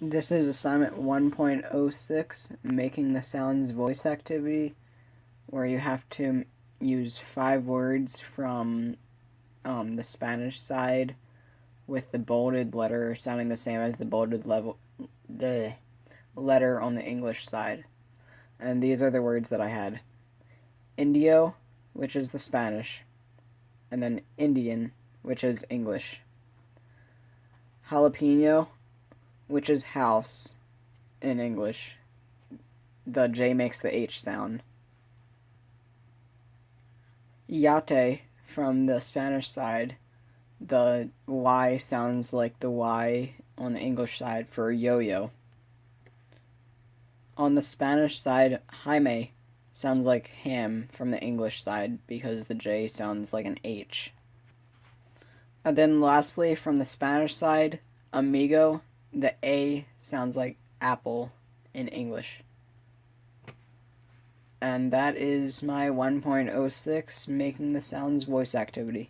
This is assignment 1.06, making the sounds voice activity, where you have to use 5 words from the Spanish side with the bolded letter sounding the same as the the letter on the English side. And these are the words that I had. Indio, which is the Spanish, and then Indian, which is English. Jalapeno, which is house in English. The J makes the H sound. Yate from the Spanish side, the Y sounds like the Y on the English side for yo-yo. On the Spanish side, Jaime sounds like ham from the English side because the J sounds like an H. And then lastly, from the Spanish side, amigo, the A sounds like apple in English. And that is my 1.06 making the sounds voice activity.